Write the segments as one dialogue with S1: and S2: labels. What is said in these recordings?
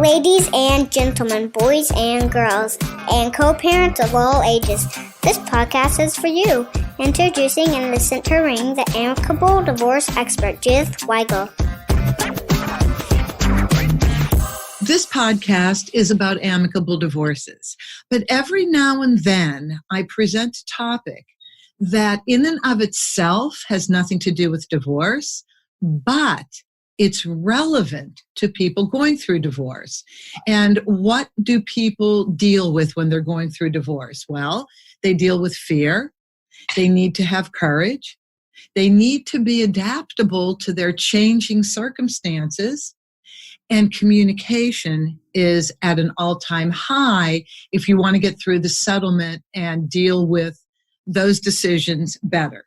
S1: Ladies and gentlemen, boys and girls, and co-parents of all ages, this podcast is for you. Introducing and the centering the Amicable divorce expert, Judith Weigel.
S2: This podcast is about amicable divorces, but every now and then I present a topic that in and of itself has nothing to do with divorce, but it's relevant to people going through divorce. And what do people deal with when they're going through divorce? Well, they deal with fear. They need to have courage. They need to be adaptable to their changing circumstances. And communication is at an all-time high if you want to get through the settlement and deal with those decisions better.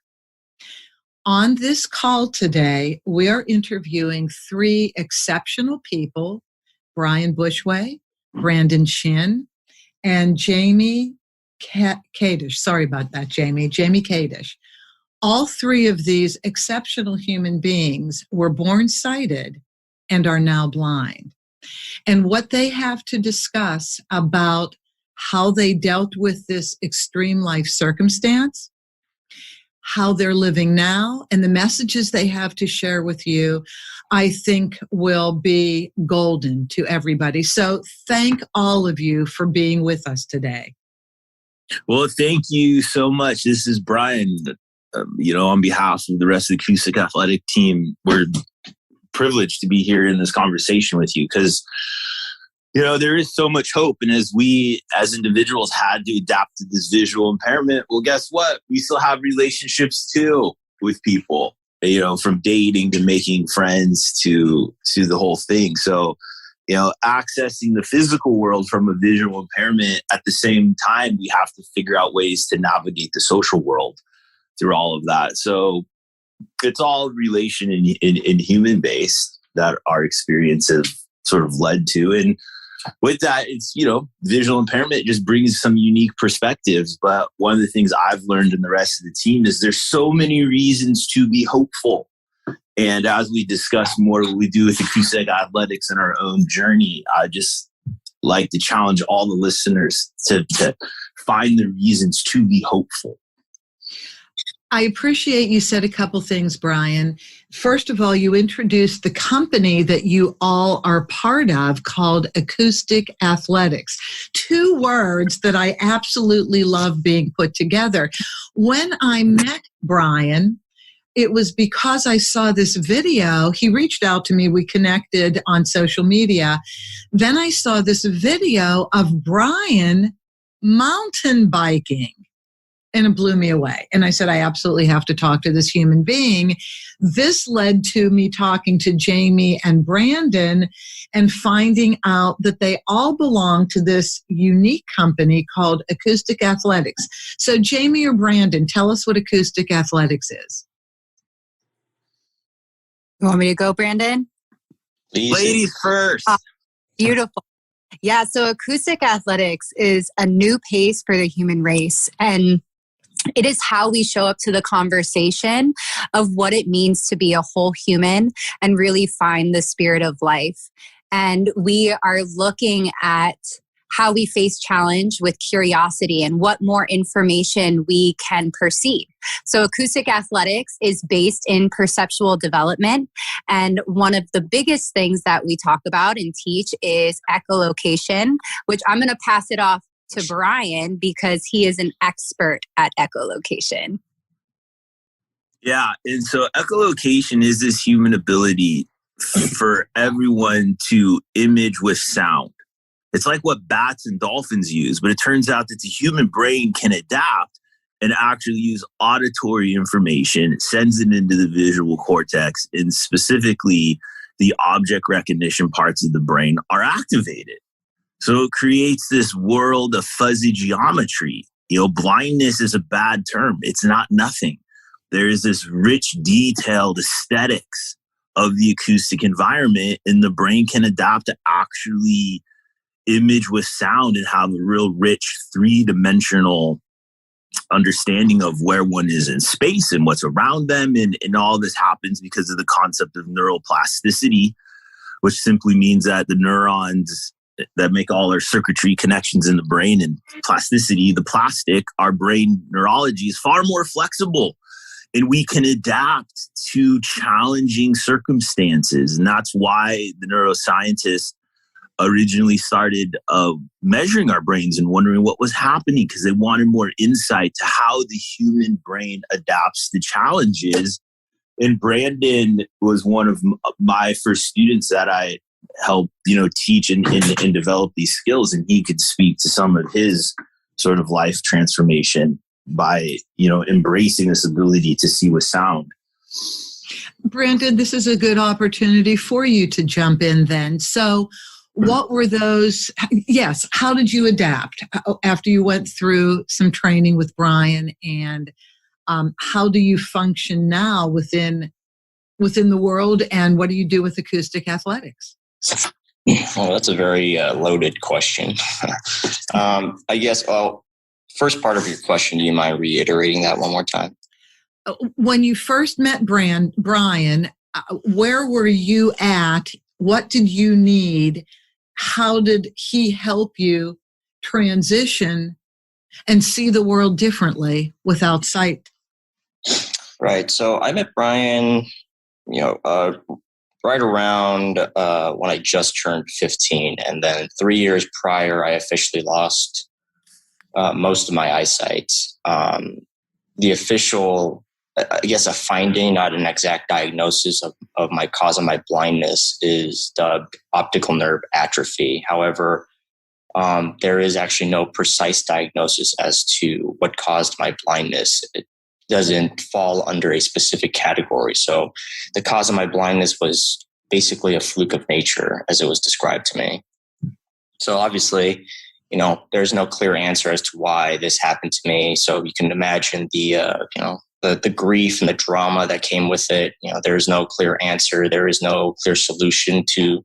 S2: On this call today, we are interviewing three exceptional people, Brian Bushway, Brandon Shin, and Jaimee Kadish. Sorry about that, Jaimee Kadish. All three of these exceptional human beings were born sighted and are now blind. And what they have to discuss about how they dealt with this extreme life circumstance, how they're living now, and the messages they have to share with you, I think will be golden to everybody. So thank all of you for being with us today.
S3: Well, thank you so much. This is Brian. On behalf of the rest of the Acoustic Athletic team, we're privileged to be here in this conversation with you because there is so much hope. And as we, as individuals, had to adapt to this visual impairment, well, guess what? We still have relationships too with people, from dating to making friends to the whole thing. So, accessing the physical world from a visual impairment, at the same time, we have to figure out ways to navigate the social world through all of that. So it's all relation in human based that our experience have sort of led to. And with that, it's, visual impairment just brings some unique perspectives. But one of the things I've learned in the rest of the team is there's so many reasons to be hopeful. And as we discuss more what we do with Acoustic Athletics and our own journey, I just like to challenge all the listeners to find the reasons to be hopeful.
S2: I appreciate you said a couple things, Brian. First of all, you introduced the company that you all are part of called Acoustic Athletics. Two words that I absolutely love being put together. When I met Brian, it was because I saw this video. He reached out to me. We connected on social media. Then I saw this video of Brian mountain biking. And it blew me away. And I said, I absolutely have to talk to this human being. This led to me talking to Jaimee and Brandon and finding out that they all belong to this unique company called Acoustic Athletics. So Jaimee or Brandon, tell us what Acoustic Athletics is.
S4: You want me to go, Brandon?
S3: Ladies first.
S4: Beautiful. Yeah, so Acoustic Athletics is a new pace for the human race. And it is how we show up to the conversation of what it means to be a whole human and really find the spirit of life. And we are looking at how we face challenge with curiosity and what more information we can perceive. So Acoustic Athletics is based in perceptual development. And one of the biggest things that we talk about and teach is echolocation, which I'm going to pass it off to Brian because he is an expert at echolocation.
S3: Yeah. And so echolocation is this human ability for everyone to image with sound. It's like what bats and dolphins use, but it turns out that the human brain can adapt and actually use auditory information. It sends it into the visual cortex, and specifically the object recognition parts of the brain are activated. So it creates this world of fuzzy geometry. Blindness is a bad term. It's not nothing. There is this rich, detailed aesthetics of the acoustic environment, and the brain can adapt to actually image with sound and have a real rich three-dimensional understanding of where one is in space and what's around them. And all this happens because of the concept of neuroplasticity, which simply means that the neurons that make all our circuitry connections in the brain and plasticity, the plastic, our brain neurology is far more flexible, and we can adapt to challenging circumstances. And that's why the neuroscientists originally started measuring our brains and wondering what was happening, because they wanted more insight to how the human brain adapts to challenges. And Brandon was one of my first students that I helped, teach and develop these skills. And he could speak to some of his sort of life transformation by, embracing this ability to see with sound.
S2: Brandon, this is a good opportunity for you to jump in then. So what were those? Yes. How did you adapt after you went through some training with Brian, and how do you function now within the world, and what do you do with acoustic athletics?
S5: Well, that's a very loaded question. I guess, first part of your question, do you mind reiterating that one more time?
S2: When you first met Brian, where were you at? What did you need? How did he help you transition and see the world differently without sight?
S5: Right. So I met Brian, right around when I just turned 15. And then 3 years prior, I officially lost most of my eyesight. The official, I guess, a finding, not an exact diagnosis of my cause of my blindness, is dubbed optical nerve atrophy. However, there is actually no precise diagnosis as to what caused my blindness. It doesn't fall under a specific category. So the cause of my blindness was basically a fluke of nature, as it was described to me. So obviously, there's no clear answer as to why this happened to me. So you can imagine the grief and the drama that came with it. There's no clear answer. There is no clear solution to,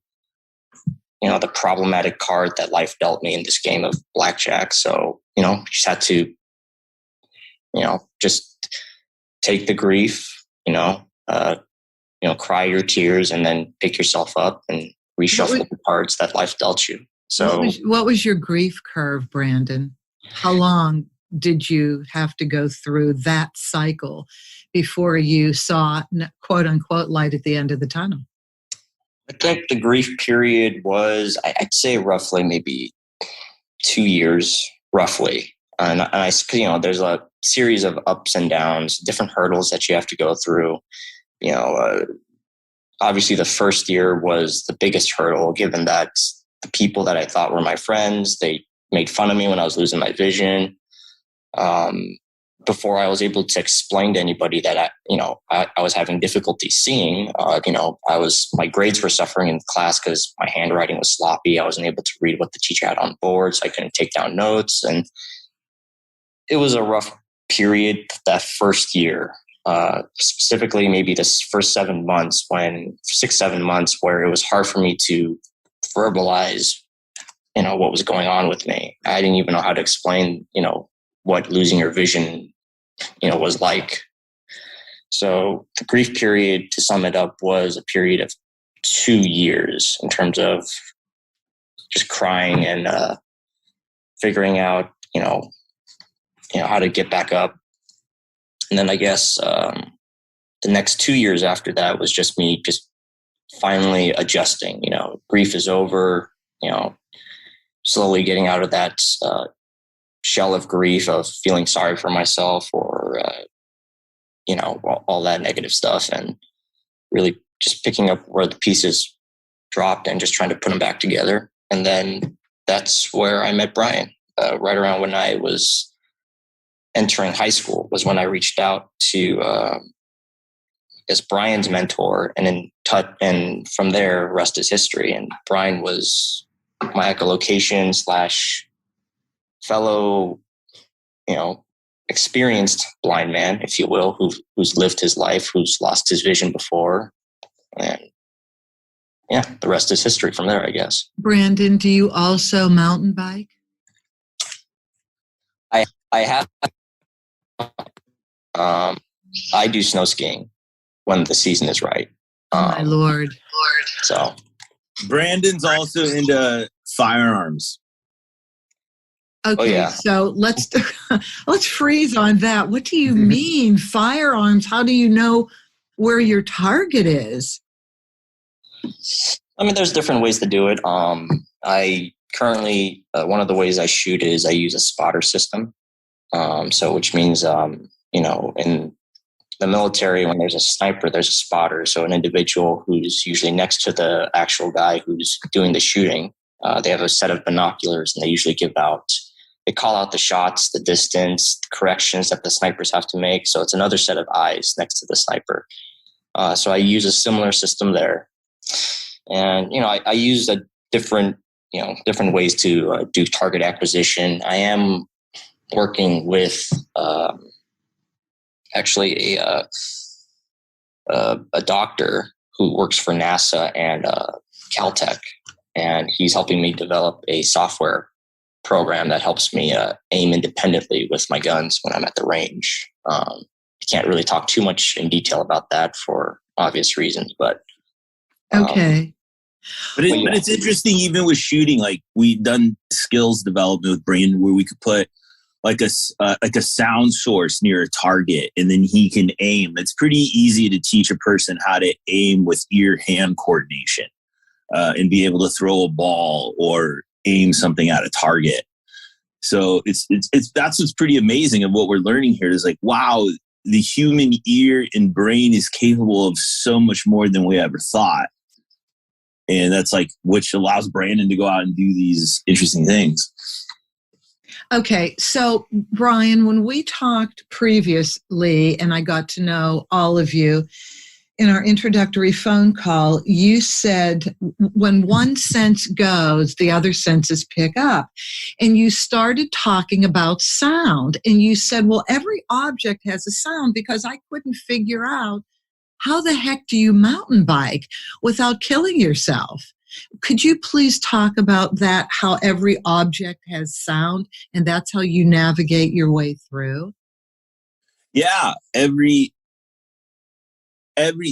S5: the problematic card that life dealt me in this game of blackjack. So, just had to, just take the grief, cry your tears, and then pick yourself up and reshuffle the cards that life dealt you. So
S2: what was your grief curve, Brandon? How long did you have to go through that cycle before you saw, quote unquote, light at the end of the tunnel?
S5: I think the grief period was, I'd say, roughly maybe 2 years, roughly. And there's a series of ups and downs, different hurdles that you have to go through. Obviously the first year was the biggest hurdle, given that the people that I thought were my friends, they made fun of me when I was losing my vision. Before I was able to explain to anybody that I was having difficulty seeing, my grades were suffering in class because my handwriting was sloppy. I wasn't able to read what the teacher had on board, so I couldn't take down notes. And it was a rough period that first year, specifically maybe this first 7 months, 7 months, where it was hard for me to verbalize, what was going on with me. I didn't even know how to explain, what losing your vision, was like. So the grief period, to sum it up, was a period of 2 years in terms of just crying and figuring out, how to get back up. And then I guess the next 2 years after that was just me just finally adjusting. Grief is over, slowly getting out of that shell of grief of feeling sorry for myself or, all that negative stuff, and really just picking up where the pieces dropped and just trying to put them back together. And then that's where I met Brian. Right around when I was entering high school was when I reached out to Brian's mentor, and from there, rest is history. And Brian was my echolocation / fellow, experienced blind man, if you will, who's lived his life, who's lost his vision before. And yeah, the rest is history from there, I guess.
S2: Brandon, do you also mountain bike?
S5: I have. I do snow skiing when the season is right.
S2: My Lord.
S5: So
S3: Brandon's also into firearms.
S2: Okay,
S5: Oh, yeah.
S2: so let's freeze on that. What do you mean firearms? How do you know where your target is?
S5: I mean, there's different ways to do it. I currently, one of the ways I shoot is I use a spotter system. So which means, in the military, when there's a sniper, there's a spotter. So an individual who's usually next to the actual guy who's doing the shooting, they have a set of binoculars, and they call out the shots, the distance, the corrections that the snipers have to make. So it's another set of eyes next to the sniper. So I use a similar system there. And, I use different ways to do target acquisition. I am working with actually a doctor who works for NASA and Caltech, and he's helping me develop a software program that helps me aim independently with my guns when I'm at the range. I can't really talk too much in detail about that for obvious reasons, but
S2: okay.
S3: But it's interesting, even with shooting. Like, we've done skills development with Brandon where we could put like a sound source near a target, and then he can aim. It's pretty easy to teach a person how to aim with ear-hand coordination and be able to throw a ball or aim something at a target. So it's that's what's pretty amazing of what we're learning here is like, wow, the human ear and brain is capable of so much more than we ever thought. And that's like, which allows Brandon to go out and do these interesting things.
S2: Okay, so Brian, when we talked previously and I got to know all of you in our introductory phone call, you said when one sense goes, the other senses pick up. And you started talking about sound. And you said, well, every object has a sound, because I couldn't figure out how the heck do you mountain bike without killing yourself? Could you please talk about that, how every object has sound, and that's how you navigate your way through?
S3: Yeah, every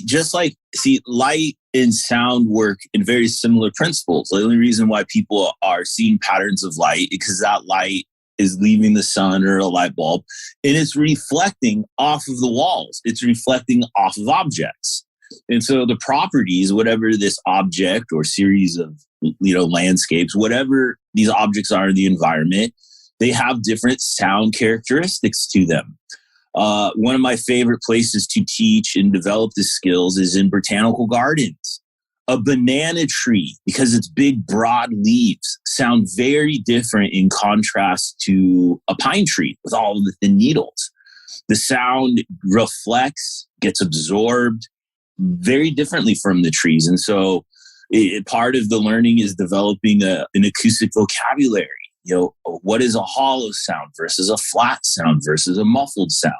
S3: just like, see, light and sound work in very similar principles. The only reason why people are seeing patterns of light is because that light is leaving the sun or a light bulb, and it's reflecting off of the walls. It's reflecting off of objects. And so the properties, whatever this object or series of, landscapes, whatever these objects are in the environment, they have different sound characteristics to them. One of my favorite places to teach and develop the skills is in botanical gardens. A banana tree, because its big, broad leaves, sound very different in contrast to a pine tree with all of the thin needles. The sound reflects, gets absorbed very differently from the trees. And so part of the learning is developing an acoustic vocabulary. What is a hollow sound versus a flat sound versus a muffled sound?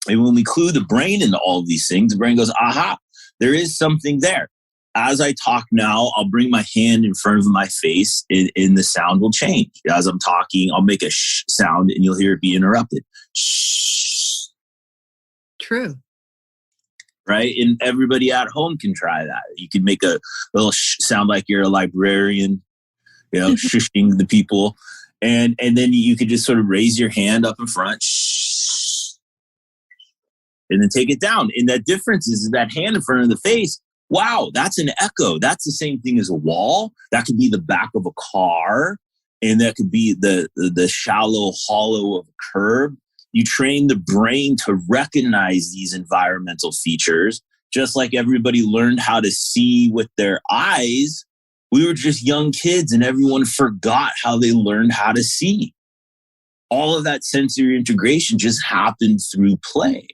S3: And when we clue the brain into all of these things, the brain goes, aha, there is something there. As I talk now, I'll bring my hand in front of my face and the sound will change. As I'm talking, I'll make a shh sound and you'll hear it be interrupted. Shh.
S2: True.
S3: Right? And everybody at home can try that. You can make a little sound like you're a librarian, shushing the people. And then you could just sort of raise your hand up in front, shh, and then take it down. And that difference is that hand in front of the face. Wow, that's an echo. That's the same thing as a wall. That could be the back of a car, and that could be the shallow hollow of a curb. You train the brain to recognize these environmental features, just like everybody learned how to see with their eyes. We were just young kids and everyone forgot how they learned how to see. All of that sensory integration just happened through play.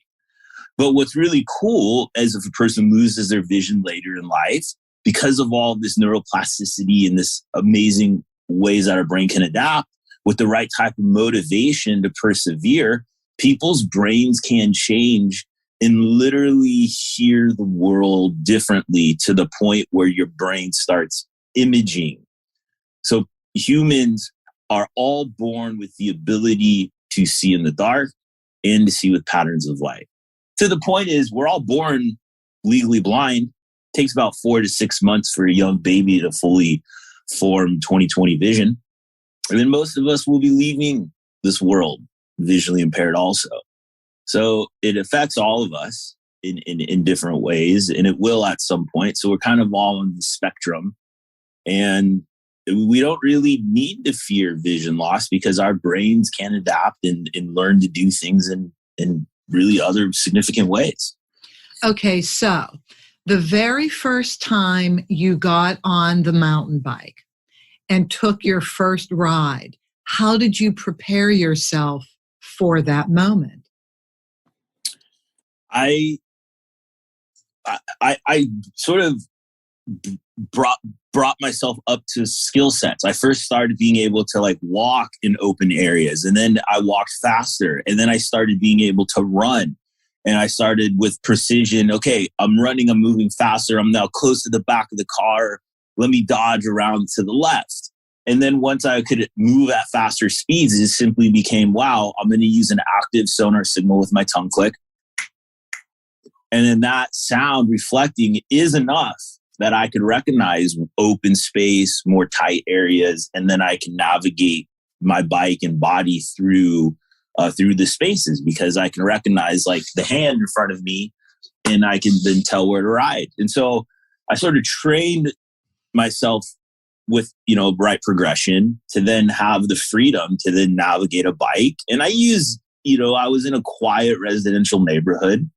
S3: But what's really cool is if a person loses their vision later in life, because of all of this neuroplasticity and this amazing ways that our brain can adapt, with the right type of motivation to persevere, people's brains can change and literally hear the world differently to the point where your brain starts imaging. So humans are all born with the ability to see in the dark and to see with patterns of light. To the point is we're all born legally blind, takes about 4 to 6 months for a young baby to fully form 20/20 vision. And then most of us will be leaving this world visually impaired also. So it affects all of us in different ways, and it will at some point. So we're kind of all on the spectrum. And we don't really need to fear vision loss because our brains can adapt and learn to do things in really other significant ways.
S2: Okay, so the very first time you got on the mountain bike and took your first ride, how did you prepare yourself for that moment?
S3: I sort of brought myself up to skill sets. I first started being able to like walk in open areas, and then I walked faster, and then I started being able to run. And I started with precision. Okay, I'm running, I'm moving faster. I'm now close to the back of the car. Let me dodge around to the left. And then once I could move at faster speeds, it simply became, wow, I'm going to use an active sonar signal with my tongue click. And then that sound reflecting is enough that I could recognize open space, more tight areas, and then I can navigate my bike and body through the spaces because I can recognize like the hand in front of me and I can then tell where to ride. And so I sort of trained myself with, right progression to then have the freedom to then navigate a bike. And I use, I was in a quiet residential neighborhood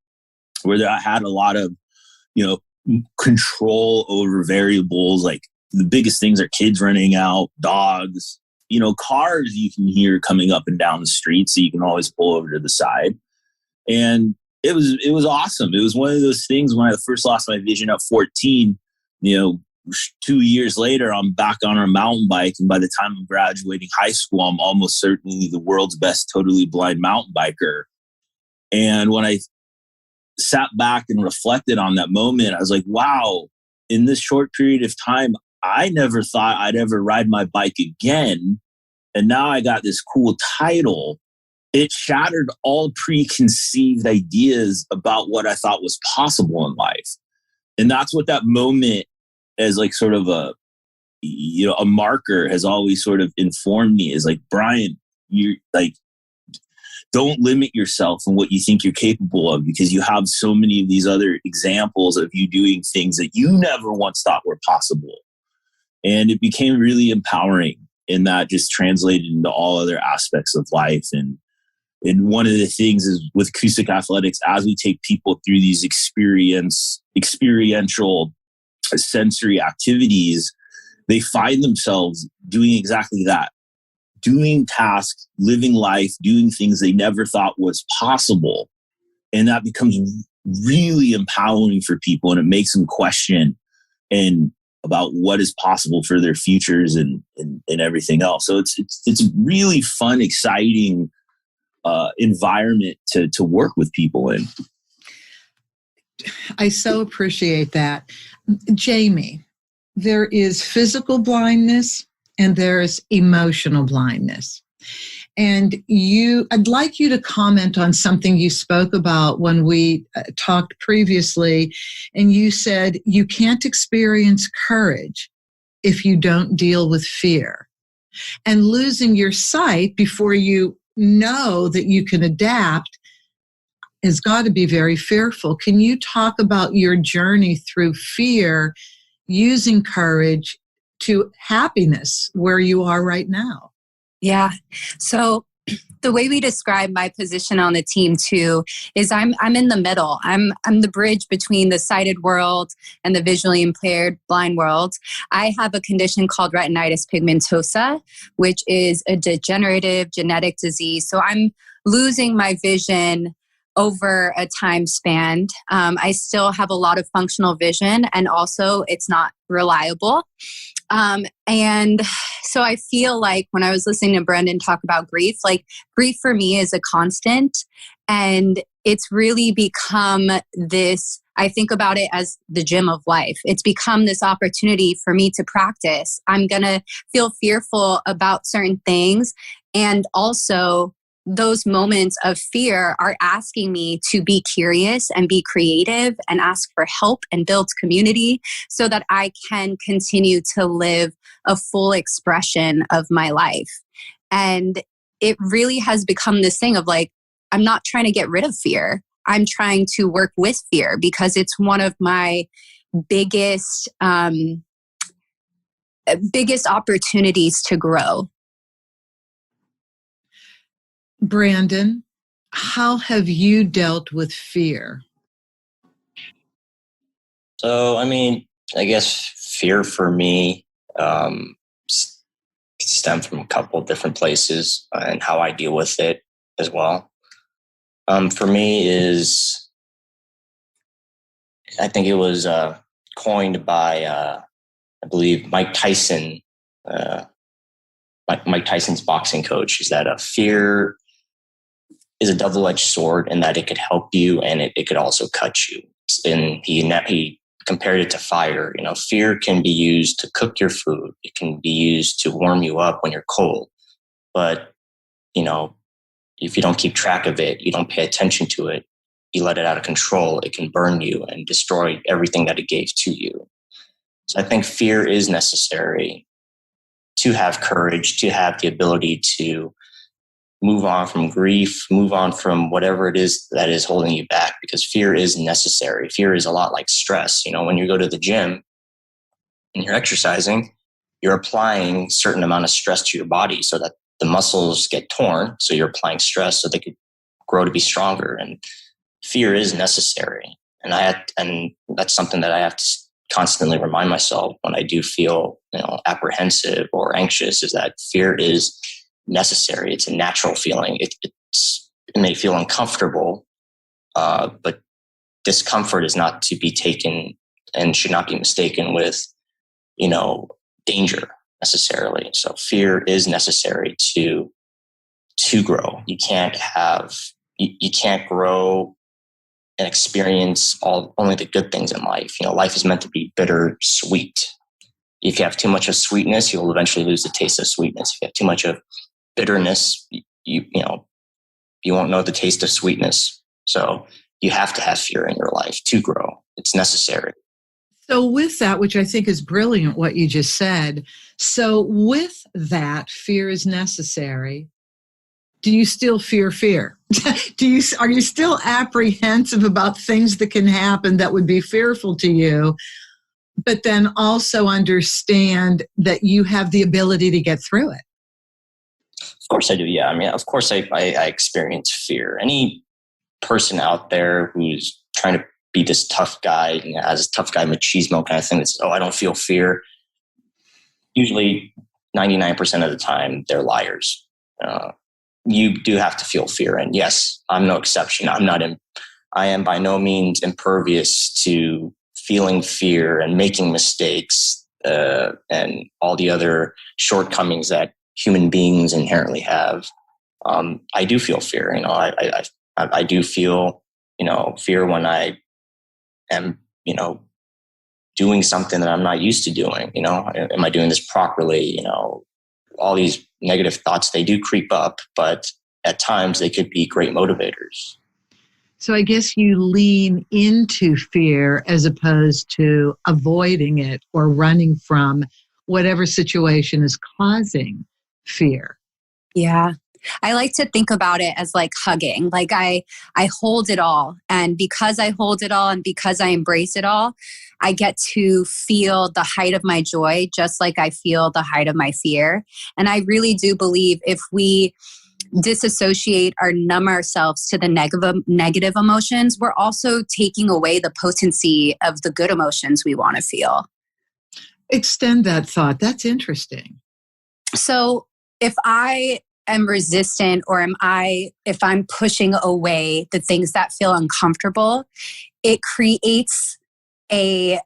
S3: where I had a lot of, control over variables. Like the biggest things are kids running out, dogs, cars you can hear coming up and down the street. So you can always pull over to the side. And it was awesome. It was one of those things when I first lost my vision at 14, 2 years later, I'm back on a mountain bike. And by the time I'm graduating high school, I'm almost certainly the world's best totally blind mountain biker. And when I sat back and reflected on that moment, I was like, wow, in this short period of time, I never thought I'd ever ride my bike again. And now I got this cool title. It shattered all preconceived ideas about what I thought was possible in life. And that's what that moment as like sort of a marker has always sort of informed me is like, Brian, you're like, don't limit yourself in what you think you're capable of because you have so many of these other examples of you doing things that you never once thought were possible. And it became really empowering, and that just translated into all other aspects of life. And one of the things is with acoustic athletics, as we take people through these experiential sensory activities, they find themselves doing exactly that. Doing tasks, living life, doing things they never thought was possible. And that becomes really empowering for people, and it makes them question about what is possible for their futures and everything else. So it's a really fun, exciting environment to work with people in.
S2: I so appreciate that. Jaimee, there is physical blindness and there is emotional blindness. And I'd like you to comment on something you spoke about when we talked previously. And you said you can't experience courage if you don't deal with fear. And losing your sight before you know that you can adapt has got to be very fearful. Can you talk about your journey through fear, using courage to happiness where you are right now?
S4: Yeah. So the way we describe my position on the team too is I'm in the middle. I'm the bridge between the sighted world and the visually impaired blind world. I have a condition called retinitis pigmentosa, which is a degenerative genetic disease. So I'm losing my vision over a time span. I still have a lot of functional vision, and also it's not reliable. And so I feel like when I was listening to Brandon talk about grief, like grief for me is a constant, and it's really become this, I think about it as the gym of life. It's become this opportunity for me to practice. I'm going to feel fearful about certain things, and also those moments of fear are asking me to be curious and be creative and ask for help and build community so that I can continue to live a full expression of my life. And it really has become this thing of like, I'm not trying to get rid of fear. I'm trying to work with fear because it's one of my biggest opportunities to grow.
S2: Brandon, how have you dealt with fear?
S5: So, I mean, I guess fear for me stemmed from a couple of different places and how I deal with it as well. For me is, I think it was coined by, I believe, Mike Tyson, Mike Tyson's boxing coach, is that fear is a double-edged sword in that it could help you and it could also cut you. And he compared it to fire. You know, fear can be used to cook your food. It can be used to warm you up when you're cold. But, you know, if you don't keep track of it, you don't pay attention to it, you let it out of control, it can burn you and destroy everything that it gave to you. So I think fear is necessary to have courage, to have the ability to move on from grief, move on from whatever it is that is holding you back, because fear is necessary. Fear is a lot like stress. You know, when you go to the gym and you're exercising, you're applying a certain amount of stress to your body so that the muscles get torn. So you're applying stress so they could grow to be stronger. And fear is necessary. And that's something that I have to constantly remind myself when I do feel, you know, apprehensive or anxious, is that fear is necessary. It's a natural feeling. It may feel uncomfortable, but discomfort is not to be taken and should not be mistaken with, you know, danger necessarily. So fear is necessary to grow. You can't grow and experience only the good things in life. You know, life is meant to be bitter, sweet. If you have too much of sweetness, you'll eventually lose the taste of sweetness. If you have too much of bitterness, you won't know the taste of sweetness. So you have to have fear in your life to grow. It's necessary.
S2: So with that, which I think is brilliant what you just said, so with that, fear is necessary. Do you still fear? Are you still apprehensive about things that can happen that would be fearful to you, but then also understand that you have the ability to get through it?
S5: Of course I do. Yeah. I mean, of course I experience fear. Any person out there who's trying to be this tough guy, you know, has a tough guy machismo kind of thing that says, oh, I don't feel fear. Usually 99% of the time they're liars. You do have to feel fear. And yes, I'm no exception. I am by no means impervious to feeling fear and making mistakes and all the other shortcomings that human beings inherently have. I do feel fear. You know, I do feel, you know, fear when I am, you know, doing something that I'm not used to doing. You know, am I doing this properly? You know, all these negative thoughts, they do creep up, but at times they could be great motivators.
S2: So I guess you lean into fear as opposed to avoiding it or running from whatever situation is causing fear.
S4: Yeah. I like to think about it as like hugging. Like I hold it all. And because I hold it all and because I embrace it all, I get to feel the height of my joy, just like I feel the height of my fear. And I really do believe if we disassociate or numb ourselves to the negative emotions, we're also taking away the potency of the good emotions we want to feel.
S2: Extend that thought. That's interesting.
S4: So if I am resistant or if I'm pushing away the things that feel uncomfortable, it creates it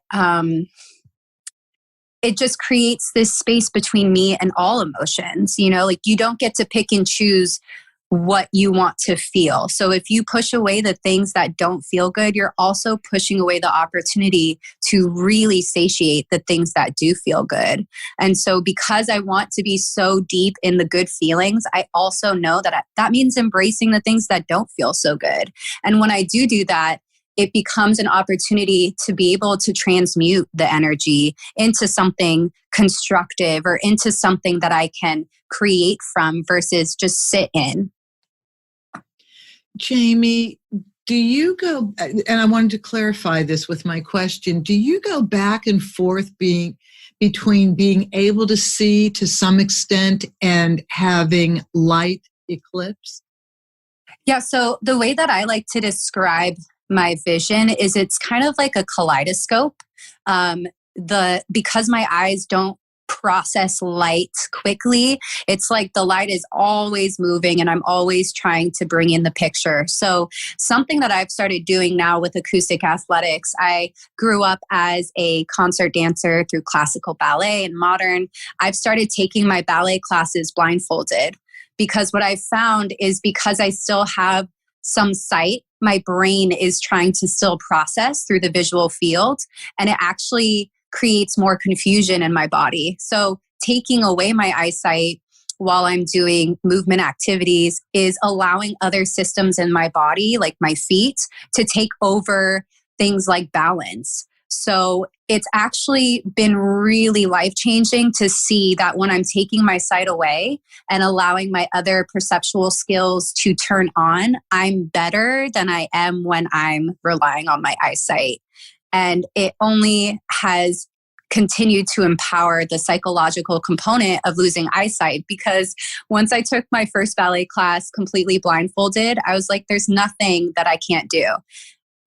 S4: just creates this space between me and all emotions. You know, like you don't get to pick and choose what you want to feel. So if you push away the things that don't feel good, you're also pushing away the opportunity to really satiate the things that do feel good. And so because I want to be so deep in the good feelings, I also know that that means embracing the things that don't feel so good. And when I do that, it becomes an opportunity to be able to transmute the energy into something constructive or into something that I can create from versus just sit in.
S2: Jaimee, do you go, and I wanted to clarify this with my question, do you go back and forth between being able to see to some extent and having light eclipse?
S4: Yeah, so the way that I like to describe my vision is it's kind of like a kaleidoscope. Because my eyes don't process light quickly, it's like the light is always moving and I'm always trying to bring in the picture. So something that I've started doing now with acoustic athletics, I grew up as a concert dancer through classical ballet and modern. I've started taking my ballet classes blindfolded because what I've found is because I still have some sight, my brain is trying to still process through the visual field, and it actually creates more confusion in my body. So taking away my eyesight while I'm doing movement activities is allowing other systems in my body, like my feet, to take over things like balance. So it's actually been really life-changing to see that when I'm taking my sight away and allowing my other perceptual skills to turn on, I'm better than I am when I'm relying on my eyesight. And it only has continued to empower the psychological component of losing eyesight, because once I took my first ballet class completely blindfolded, I was like, there's nothing that I can't do.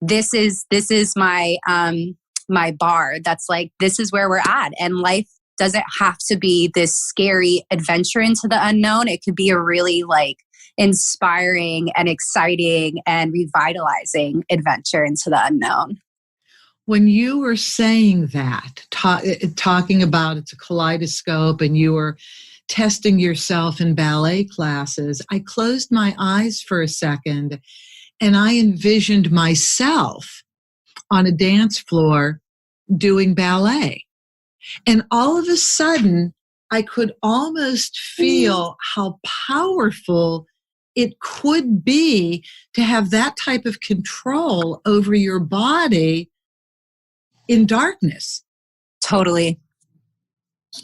S4: This is my my bar. That's like, this is where we're at. And life doesn't have to be this scary adventure into the unknown. It could be a really like inspiring and exciting and revitalizing adventure into the unknown.
S2: When you were saying that, talking about it's a kaleidoscope and you were testing yourself in ballet classes, I closed my eyes for a second and I envisioned myself on a dance floor doing ballet. And all of a sudden, I could almost feel how powerful it could be to have that type of control over your body in darkness.
S4: Totally.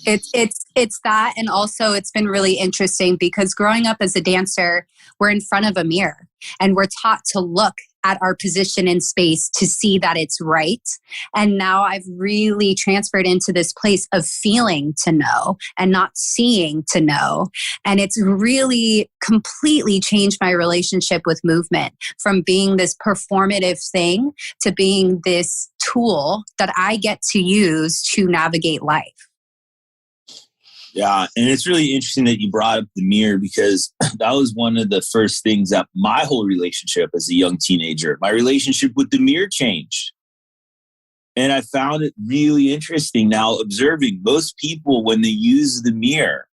S4: It's that. And also it's been really interesting because growing up as a dancer, we're in front of a mirror and we're taught to look at our position in space to see that it's right. And now I've really transferred into this place of feeling to know and not seeing to know. And it's really completely changed my relationship with movement from being this performative thing to being this tool that I get to use to navigate life.
S3: Yeah, and it's really interesting that you brought up the mirror because that was one of the first things that my whole relationship as a young teenager, my relationship with the mirror changed. And I found it really interesting now observing most people when they use the mirror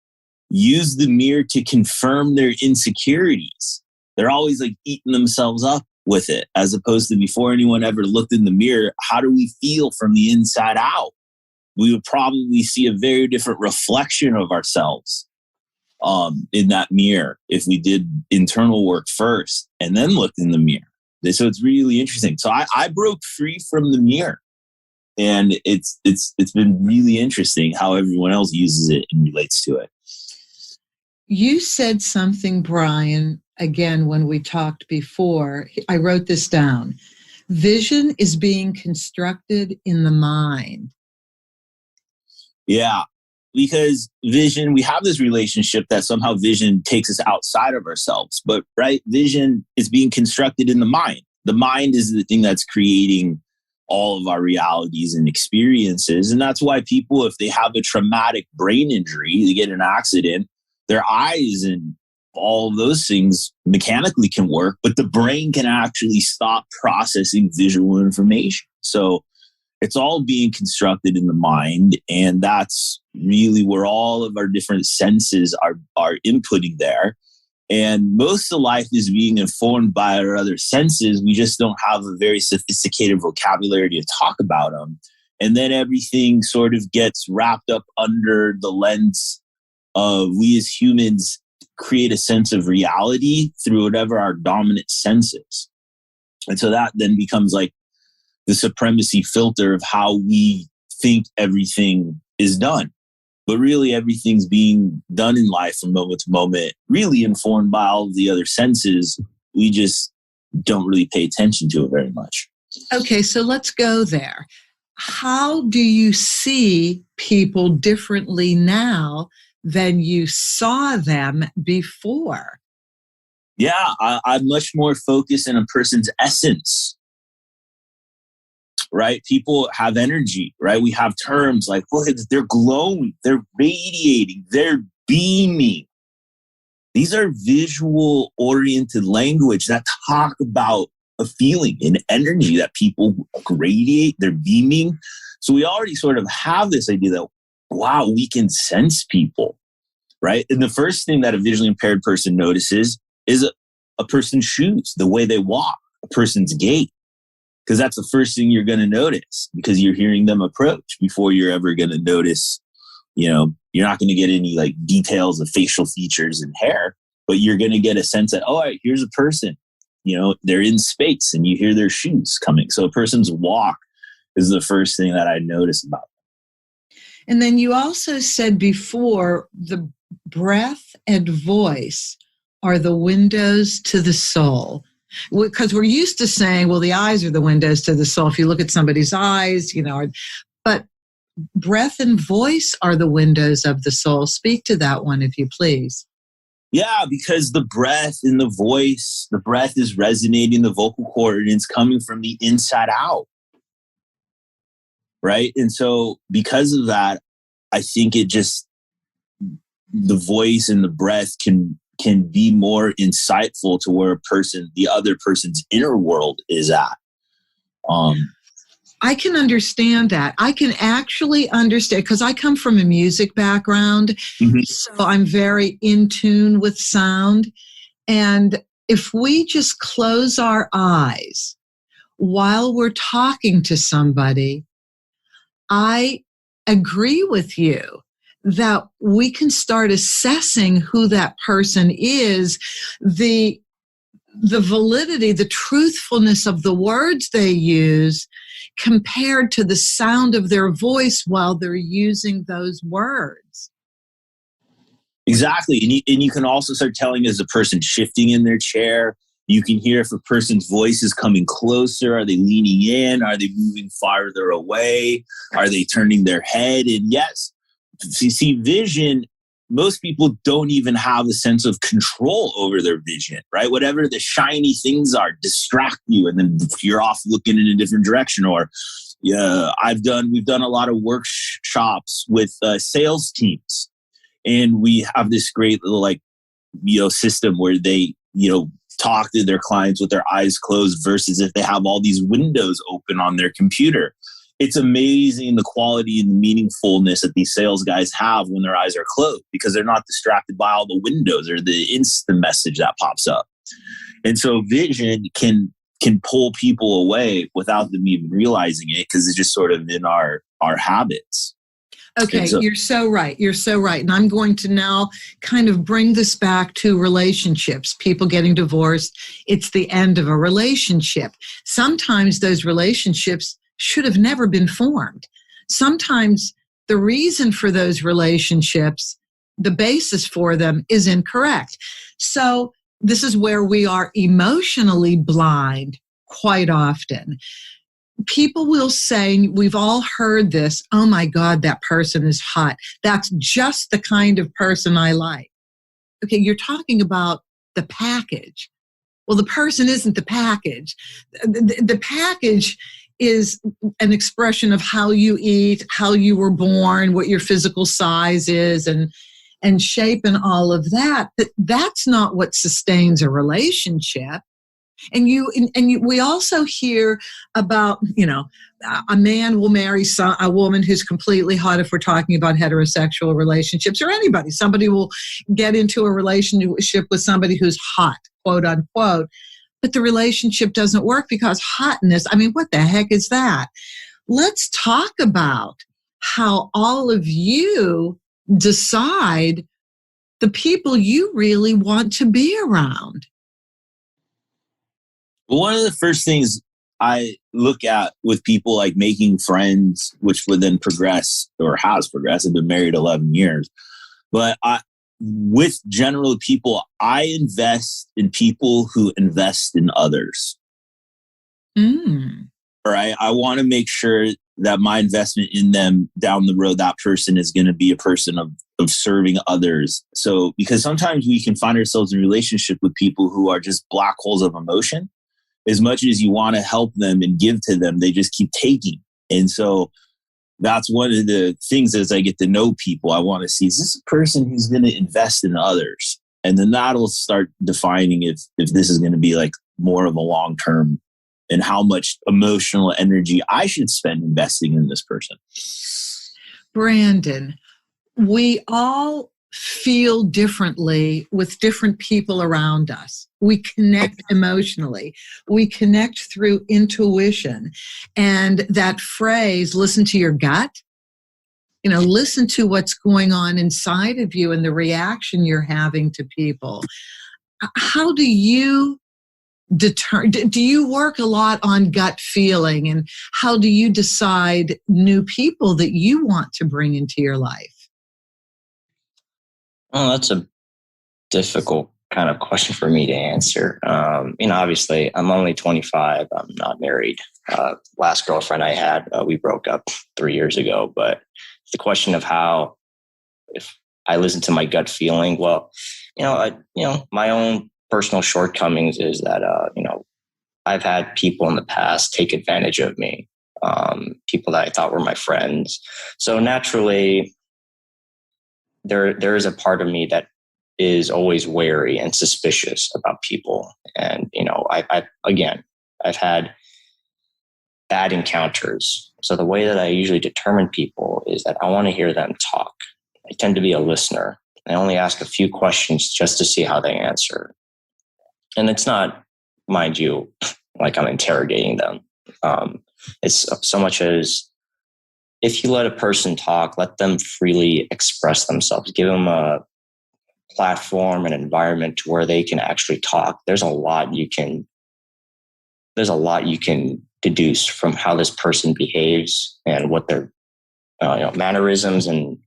S3: to confirm their insecurities. They're always like eating themselves up with it as opposed to before anyone ever looked in the mirror, how do we feel from the inside out? We would probably see a very different reflection of ourselves in that mirror if we did internal work first and then looked in the mirror. So it's really interesting. So I broke free from the mirror, and it's been really interesting how everyone else uses it and relates to it.
S2: You said something, Brian, again, when we talked before. I wrote this down. Vision is being constructed in the mind.
S3: Yeah, because vision, we have this relationship that somehow vision takes us outside of ourselves. But right, vision is being constructed in the mind. The mind is the thing that's creating all of our realities and experiences. And that's why people, if they have a traumatic brain injury, they get in an accident, their eyes and all of those things mechanically can work, but the brain can actually stop processing visual information. So it's all being constructed in the mind, and that's really where all of our different senses are inputting there. And most of life is being informed by our other senses. We just don't have a very sophisticated vocabulary to talk about them. And then everything sort of gets wrapped up under the lens of we as humans create a sense of reality through whatever our dominant sense is. And so that then becomes like the supremacy filter of how we think everything is done. But really, everything's being done in life from moment to moment, really informed by all of the other senses. We just don't really pay attention to it very much.
S2: Okay, so let's go there. How do you see people differently now than you saw them before?
S3: Yeah, I'm much more focused on a person's essence. Right? People have energy, right? We have terms like, look, they're glowing, they're radiating, they're beaming. These are visual oriented language that talk about a feeling and energy that people radiate, they're beaming. So we already sort of have this idea that, wow, we can sense people, right? And the first thing that a visually impaired person notices is a person's shoes, the way they walk, a person's gait. Because that's the first thing you're going to notice because you're hearing them approach before you're ever going to notice, you're not going to get any like details of facial features and hair, but you're going to get a sense that, all right, here's a person, they're in space and you hear their shoes coming. So a person's walk is the first thing that I notice about them.
S2: And then you also said before the breath and voice are the windows to the soul. Because we're used to saying, well, the eyes are the windows to the soul. If you look at somebody's eyes, but breath and voice are the windows of the soul. Speak to that one, if you please.
S3: Yeah, because the breath and the voice, the breath is resonating the vocal cord and it's coming from the inside out. Right? And so because of that, I think the voice and the breath can be more insightful to where the other person's inner world is at.
S2: I can understand that. I can actually understand because I come from a music background. Mm-hmm. So I'm very in tune with sound. And if we just close our eyes while we're talking to somebody, I agree with you that we can start assessing who that person is, the validity, the truthfulness of the words they use compared to the sound of their voice while they're using those words.
S3: Exactly. And you can also start telling as a person shifting in their chair. You can hear if a person's voice is coming closer. Are they leaning in? Are they moving farther away? Are they turning their head? And yes, you see, vision, most people don't even have a sense of control over their vision, right? Whatever the shiny things are distract you and then you're off looking in a different direction. Or we've done a lot of workshops with sales teams, and we have this great little system where they, talk to their clients with their eyes closed versus if they have all these windows open on their computer. It's amazing the quality and the meaningfulness that these sales guys have when their eyes are closed because they're not distracted by all the windows or the instant message that pops up. And so vision can pull people away without them even realizing it because it's just sort of in our habits.
S2: Okay, you're so right. You're so right. And I'm going to now kind of bring this back to relationships, people getting divorced. It's the end of a relationship. Sometimes those relationships should have never been formed. Sometimes the reason for those relationships, the basis for them is incorrect. So this is where we are emotionally blind quite often. People will say, we've all heard this, oh my God, that person is hot. That's just the kind of person I like. Okay, you're talking about the package. Well, the person isn't the package. The package is an expression of how you eat, how you were born, what your physical size is, and shape and all of that. But that's not what sustains a relationship. We also hear about, a man will marry a woman who's completely hot if we're talking about heterosexual relationships, or anybody. Somebody will get into a relationship with somebody who's hot, quote unquote, but the relationship doesn't work because hotness, what the heck is that? Let's talk about how all of you decide the people you really want to be around.
S3: One of the first things I look at with people like making friends, which would then progress or has progressed. I've been married 11 years. But with general people, I invest in people who invest in others. Right? I want to make sure that my investment in them down the road, that person is going to be a person of serving others. So, because sometimes we can find ourselves in relationship with people who are just black holes of emotion. As much as you want to help them and give to them, they just keep taking. And so that's one of the things as I get to know people, I want to see, is this a person who's going to invest in others? And then that'll start defining if this is going to be like more of a long term and how much emotional energy I should spend investing in this person.
S2: Brandon, we all feel differently with different people around us. We connect emotionally. We connect through intuition. And that phrase, listen to your gut, listen to what's going on inside of you and the reaction you're having to people. How do you do you work a lot on gut feeling, and how do you decide new people that you want to bring into your life?
S5: Well, that's a difficult kind of question for me to answer. Obviously, I'm only 25. I'm not married. Last girlfriend I had, we broke up 3 years ago. But the question of how, if I listen to my gut feeling, well, my own personal shortcomings is that, I've had people in the past take advantage of me, people that I thought were my friends. So naturally, there is a part of me that is always wary and suspicious about people. And, I've had bad encounters. So the way that I usually determine people is that I want to hear them talk. I tend to be a listener. I only ask a few questions just to see how they answer. And it's not, mind you, like I'm interrogating them. It's so much as if you let a person talk, let them freely express themselves, give them a platform, an environment where they can actually talk. There's a lot you can deduce from how this person behaves and what their mannerisms and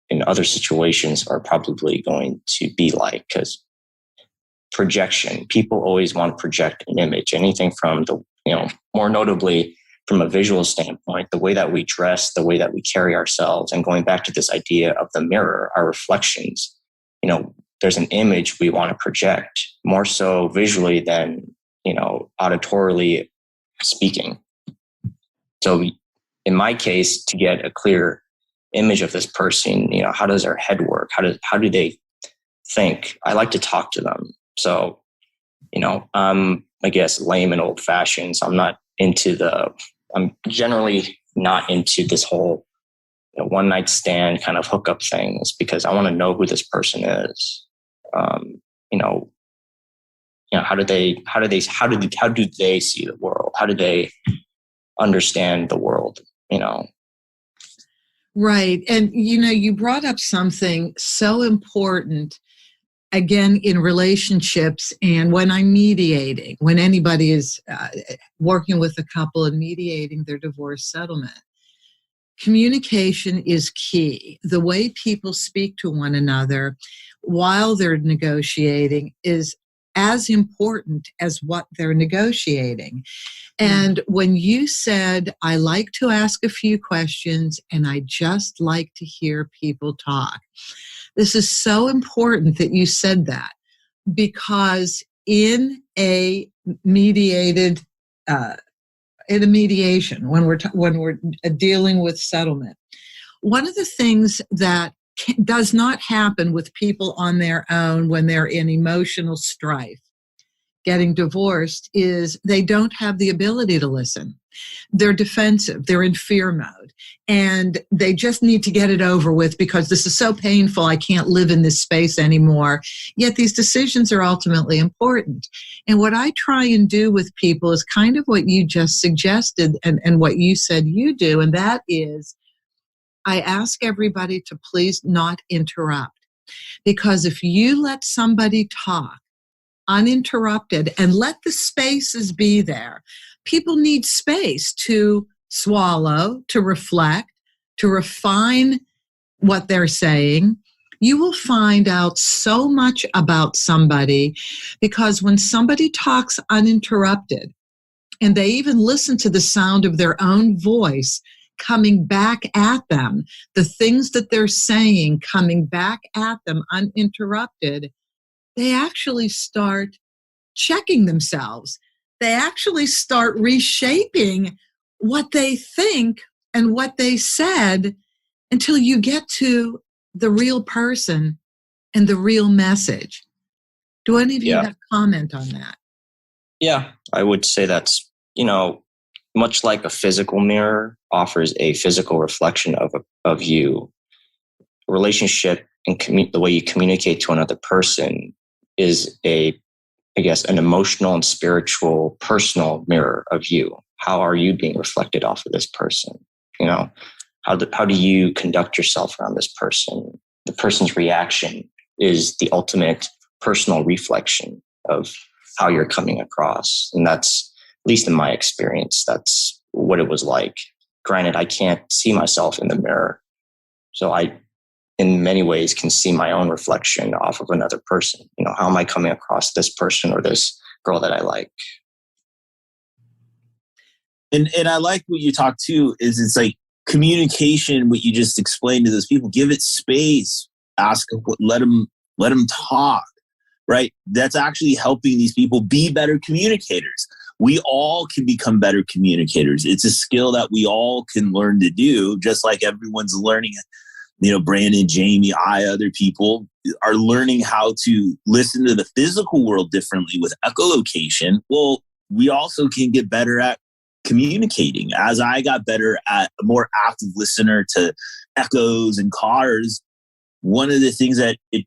S5: in other situations are probably going to be like. Because projection, people always want to project an image, anything from the, more notably from a visual standpoint, the way that we dress, the way that we carry ourselves, and going back to this idea of the mirror, our reflections, there's an image we want to project more so visually than, auditorily speaking. So in my case, to get a clear image of this person, how does their head work? How do they think? I like to talk to them. So, I'm, I guess, lame and old fashioned. So I'm generally not into this whole one night stand kind of hookup things, because I want to know who this person is. How do they see the world? How do they understand the world?
S2: Right. And, you brought up something so important, again, in relationships. And when I'm mediating, when anybody is working with a couple and mediating their divorce settlement, communication is key. The way people speak to one another while they're negotiating is as important as what they're negotiating. And when you said, I like to ask a few questions and I just like to hear people talk, this is so important that you said that, because in a mediation, when we're dealing with settlement, one of the things that does not happen with people on their own when they're in emotional strife getting divorced is they don't have the ability to listen. They're defensive. They're in fear mode. And they just need to get it over with because this is so painful. I can't live in this space anymore. Yet these decisions are ultimately important. And what I try and do with people is kind of what you just suggested and what you said you do. And that is, I ask everybody to please not interrupt. Because if you let somebody talk uninterrupted and let the spaces be there, people need space to swallow, to reflect, to refine what they're saying. You will find out so much about somebody because when somebody talks uninterrupted and they even listen to the sound of their own voice coming back at them, the things that they're saying coming back at them uninterrupted, they actually start checking themselves. They actually start reshaping what they think and what they said until you get to the real person and the real message. Do any of you have comment on that?
S5: Yeah, I would say that's, much like a physical mirror offers a physical reflection of you. A relationship and the way you communicate to another person is an emotional and spiritual personal mirror of you. How are you being reflected off of this person? How do you conduct yourself around this person? The person's reaction is the ultimate personal reflection of how you're coming across. And that's, at least in my experience, that's what it was like. Granted, I can't see myself in the mirror. So I, in many ways, can see my own reflection off of another person. How am I coming across this person or this girl that I like?
S3: And I like what you talk too, is it's like communication, what you just explained to those people, give it space, let them talk, right? That's actually helping these people be better communicators. We all can become better communicators. It's a skill that we all can learn to do, just like everyone's learning. Brandon, Jaimee, other people are learning how to listen to the physical world differently with echolocation. Well, we also can get better at communicating. As I got better at a more active listener to echoes and cars, one of the things that it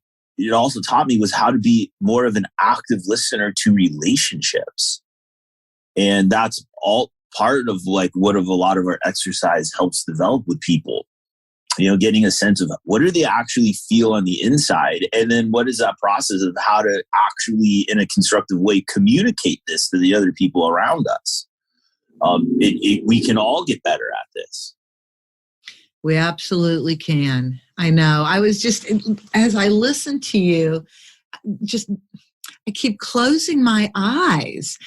S3: also taught me was how to be more of an active listener to relationships. And that's all part of what a lot of our exercise helps develop with people. Getting a sense of what do they actually feel on the inside? And then what is that process of how to actually, in a constructive way, communicate this to the other people around us? We can all get better at this.
S2: We absolutely can. I know. I was just, as I listened to you, I keep closing my eyes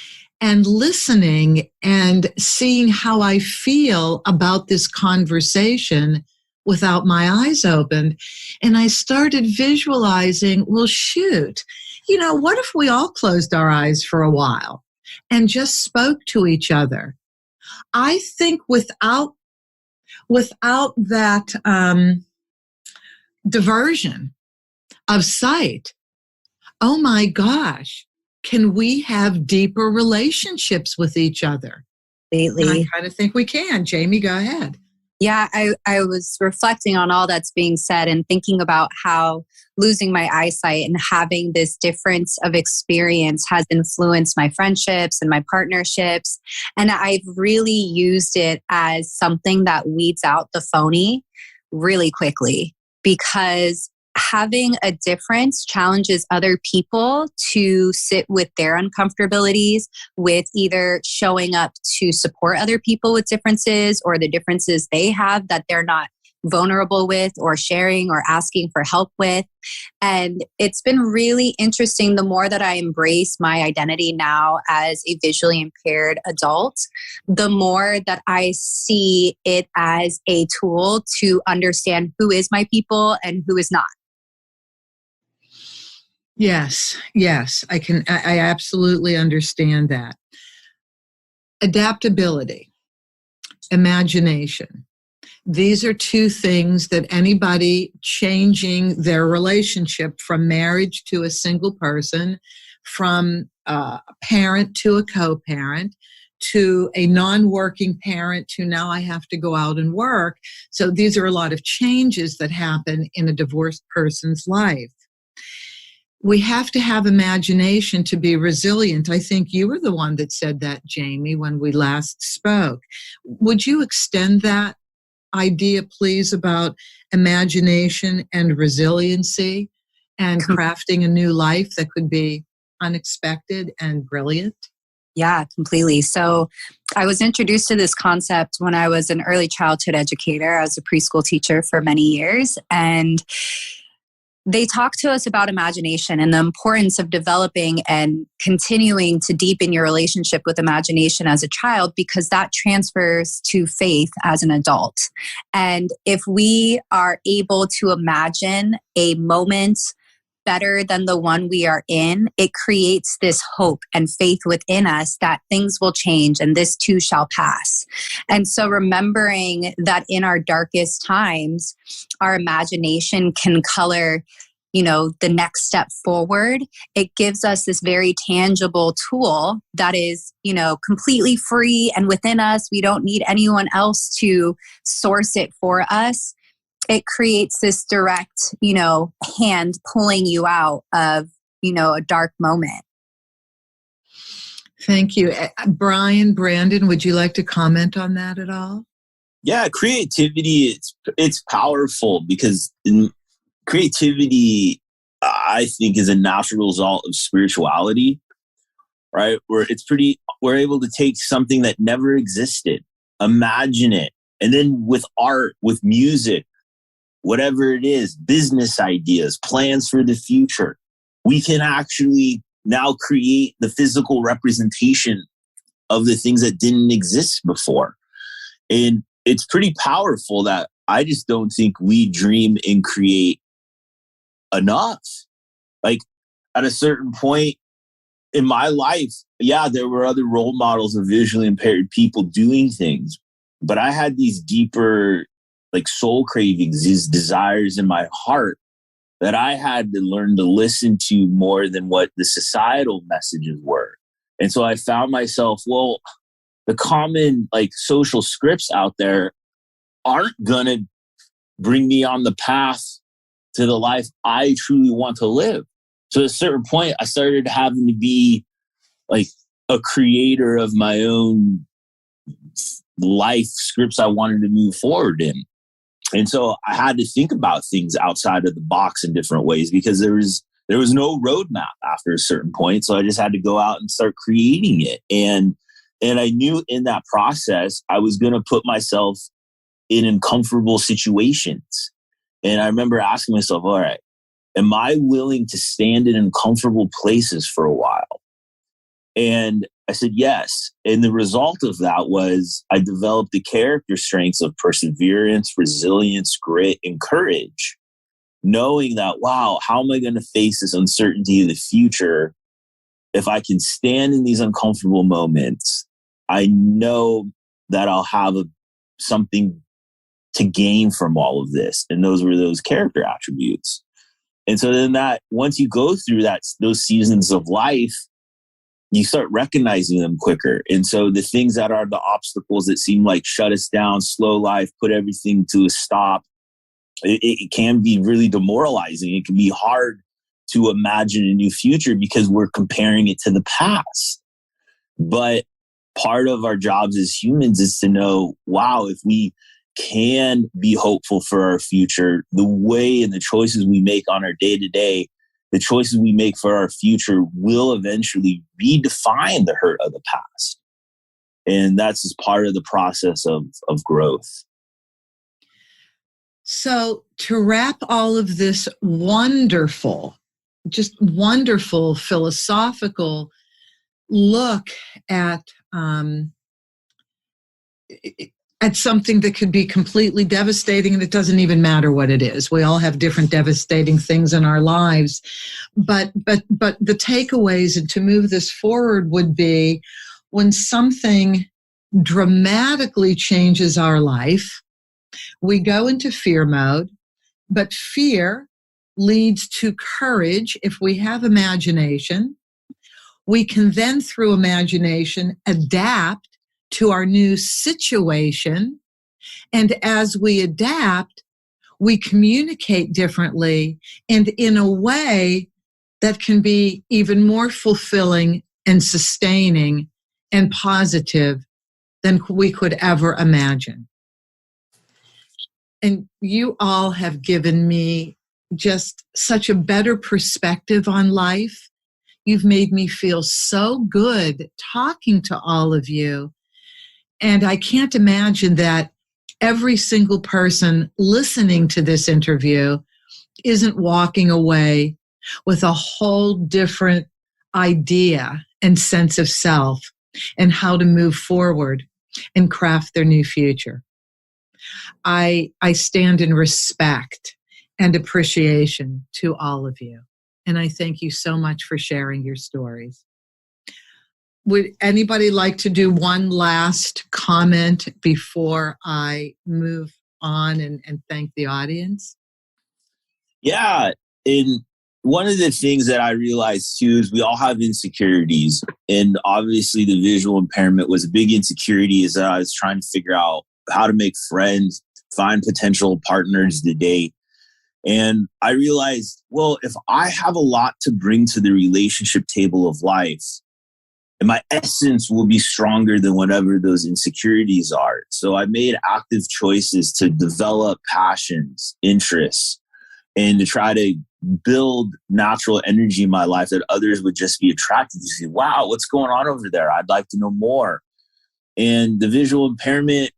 S2: and listening and seeing how I feel about this conversation without my eyes opened. And I started visualizing, well, shoot, what if we all closed our eyes for a while and just spoke to each other? I think without that diversion of sight, oh my gosh, can we have deeper relationships with each other?
S4: Lately,
S2: and I kind of think we can. Jaimee, go ahead.
S4: Yeah, I was reflecting on all that's being said and thinking about how losing my eyesight and having this difference of experience has influenced my friendships and my partnerships. And I've really used it as something that weeds out the phony really quickly, because having a difference challenges other people to sit with their uncomfortabilities, with either showing up to support other people with differences or the differences they have that they're not vulnerable with or sharing or asking for help with. And it's been really interesting the more that I embrace my identity now as a visually impaired adult, the more that I see it as a tool to understand who is my people and who is not.
S2: Yes, I absolutely understand that. Adaptability, imagination. These are two things that anybody changing their relationship from marriage to a single person, from parent to a co-parent, to a non-working parent to now I have to go out and work. So these are a lot of changes that happen in a divorced person's life. We have to have imagination to be resilient. I think you were the one that said that, Jaimee, when we last spoke. Would you extend that idea, please, about imagination and resiliency and crafting a new life that could be unexpected and brilliant?
S4: Yeah, completely. So I was introduced to this concept when I was an early childhood educator. I was a preschool teacher for many years, and they talked to us about imagination and the importance of developing and continuing to deepen your relationship with imagination as a child, because that transfers to faith as an adult. And if we are able to imagine a moment better than the one we are in, it creates this hope and faith within us that things will change and this too shall pass. And so remembering that in our darkest times, our imagination can color, the next step forward. It gives us this very tangible tool that is, completely free and within us. We don't need anyone else to source it for us. It creates this direct, hand pulling you out of, a dark moment.
S2: Thank you. Brandon, would you like to comment on that at all?
S3: Yeah, creativity, it's powerful because creativity, I think, is a natural result of spirituality, right? We're able to take something that never existed, imagine it, and then with art, with music, whatever it is, business ideas, plans for the future, we can actually now create the physical representation of the things that didn't exist before. And it's pretty powerful that I just don't think we dream and create enough. Like at a certain point in my life, yeah, there were other role models of visually impaired people doing things, but I had these deeper soul cravings, these desires in my heart that I had to learn to listen to more than what the societal messages were. And so I found myself, the common social scripts out there aren't going to bring me on the path to the life I truly want to live. So at a certain point, I started having to be a creator of my own life scripts I wanted to move forward in. And so I had to think about things outside of the box in different ways because there was no roadmap after a certain point. So I just had to go out and start creating it. And I knew in that process, I was going to put myself in uncomfortable situations. And I remember asking myself, all right, am I willing to stand in uncomfortable places for a while? And I said, yes. And the result of that was I developed the character strengths of perseverance, resilience, grit, and courage, knowing that, wow, how am I going to face this uncertainty of the future? If I can stand in these uncomfortable moments, I know that I'll have something to gain from all of this. And those were those character attributes. And so then once you go through those seasons of life, you start recognizing them quicker. And so the things that are the obstacles that seem like shut us down, slow life, put everything to a stop, it can be really demoralizing. It can be hard to imagine a new future because we're comparing it to the past. But part of our jobs as humans is to know, wow, if we can be hopeful for our future, the way and the choices we make on our day-to-day, the choices we make for our future will eventually redefine the hurt of the past. And that's just part of the process of growth.
S2: So to wrap all of this wonderful philosophical look at something that could be completely devastating, and it doesn't even matter what it is. We all have different devastating things in our lives. But the takeaways, and to move this forward, would be when something dramatically changes our life, we go into fear mode, but fear leads to courage if we have imagination. we can then, through imagination, adapt to our new situation. And as we adapt, we communicate differently and in a way that can be even more fulfilling and sustaining and positive than we could ever imagine. And you all have given me just such a better perspective on life. You've made me feel so good talking to all of you. And I can't imagine that every single person listening to this interview isn't walking away with a whole different idea and sense of self and how to move forward and craft their new future. I stand in respect and appreciation to all of you. And I thank you so much for sharing your stories. Would anybody like to do one last comment before I move on and thank the audience?
S3: Yeah. And one of the things that I realized too is we all have insecurities. And obviously the visual impairment was a big insecurity, as I was trying to figure out how to make friends, find potential partners to date. And I realized, well, if I have a lot to bring to the relationship table of life, and my essence will be stronger than whatever those insecurities are. So I made active choices to develop passions, interests, and to try to build natural energy in my life that others would just be attracted to. See, wow, what's going on over there? I'd like to know more. And the visual impairment,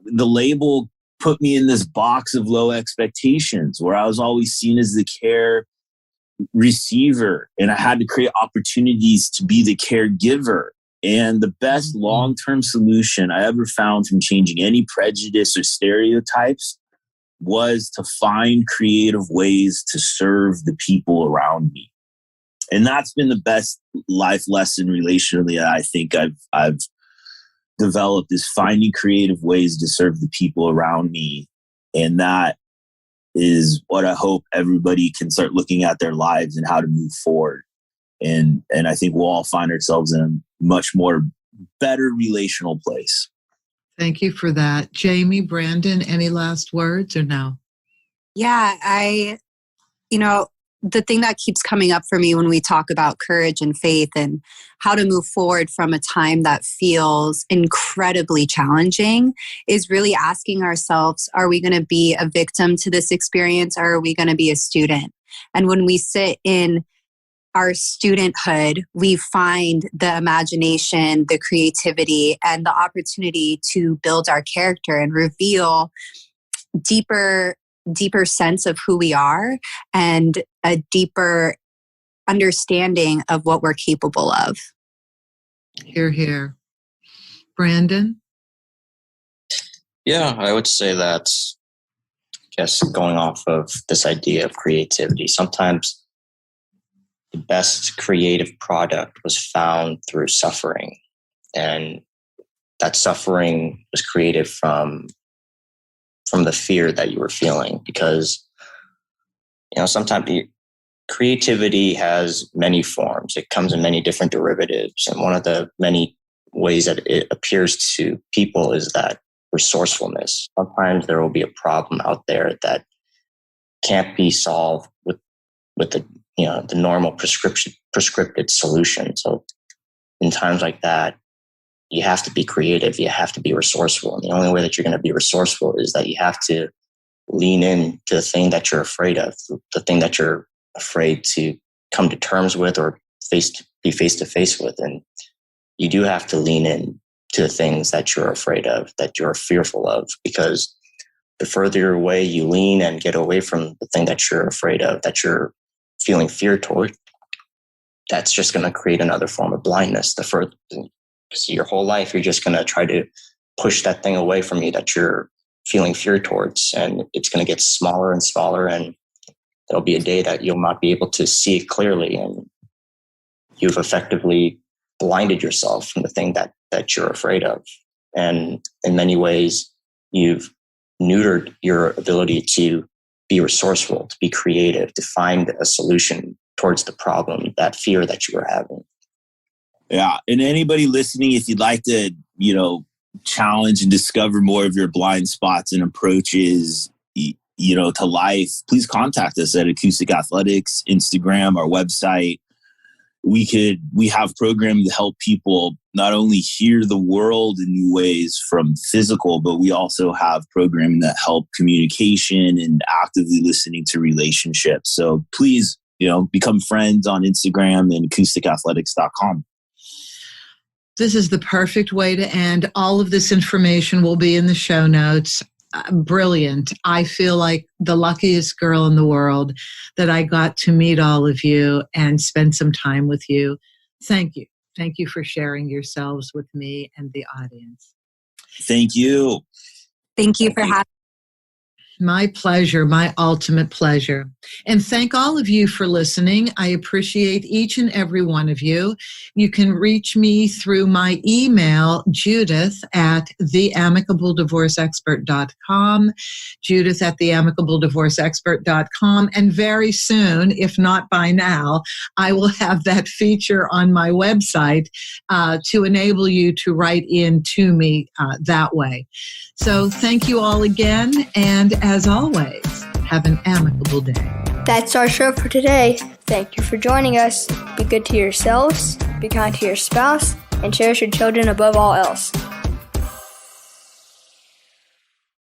S3: the label put me in this box of low expectations where I was always seen as the care receiver, and I had to create opportunities to be the caregiver. And the best long-term solution I ever found from changing any prejudice or stereotypes was to find creative ways to serve the people around me. And that's been the best life lesson relationally that I think I've developed, is finding creative ways to serve the people around me. And that is what I hope everybody can start looking at their lives and how to move forward. And I think we'll all find ourselves in a much more better relational place.
S2: Thank you for that. Jaimee, Brandon, any last words or no?
S4: Yeah, the thing that keeps coming up for me when we talk about courage and faith and how to move forward from a time that feels incredibly challenging is really asking ourselves, are we going to be a victim to this experience, or are we going to be a student? And when we sit in our studenthood, we find the imagination, the creativity, and the opportunity to build our character and reveal deeper sense of who we are and a deeper understanding of what we're capable of.
S2: Hear, hear. Brandon?
S5: Yeah, I would say that, I guess, going off of this idea of creativity, sometimes the best creative product was found through suffering. And that suffering was created from the fear that you were feeling, because sometimes creativity has many forms. It comes in many different derivatives, and one of the many ways that it appears to people is that resourcefulness. Sometimes there will be a problem out there that can't be solved with the normal prescripted solution. So in times like that, you have to be creative. You have to be resourceful. And the only way that you're going to be resourceful is that you have to lean in to the thing that you're afraid of, the thing that you're afraid to come to terms with or be face to face with. And you do have to lean in to the things that you're afraid of, that you're fearful of, because the further away you lean and get away from the thing that you're afraid of, that you're feeling fear toward, that's just going to create another form of blindness. Because your whole life, you're just going to try to push that thing away from you that you're feeling fear towards. And it's going to get smaller and smaller. And there'll be a day that you'll not be able to see it clearly. And you've effectively blinded yourself from the thing that you're afraid of. And in many ways, you've neutered your ability to be resourceful, to be creative, to find a solution towards the problem, that fear that you were having.
S3: Yeah. And anybody listening, if you'd like to, challenge and discover more of your blind spots and approaches, to life, please contact us at Acoustic Athletics, Instagram, our website. We have programming to help people not only hear the world in new ways from physical, but we also have programming that help communication and actively listening to relationships. So please, become friends on Instagram and acousticathletics.com.
S2: This is the perfect way to end. All of this information will be in the show notes. Brilliant. I feel like the luckiest girl in the world that I got to meet all of you and spend some time with you. Thank you. Thank you for sharing yourselves with me and the audience.
S3: Thank you.
S4: Thank you for having me.
S2: My pleasure, my ultimate pleasure. And thank all of you for listening. I appreciate each and every one of you. You can reach me through my email, Judith@theamicableddivorceexpert.com, Judith@theamicableddivorceexpert.com. And very soon, if not by now, I will have that feature on my website to enable you to write in to me that way. So thank you all again. And as always, have an amicable day.
S6: That's our show for today. Thank you for joining us. Be good to yourselves, be kind to your spouse, and cherish your children above all else.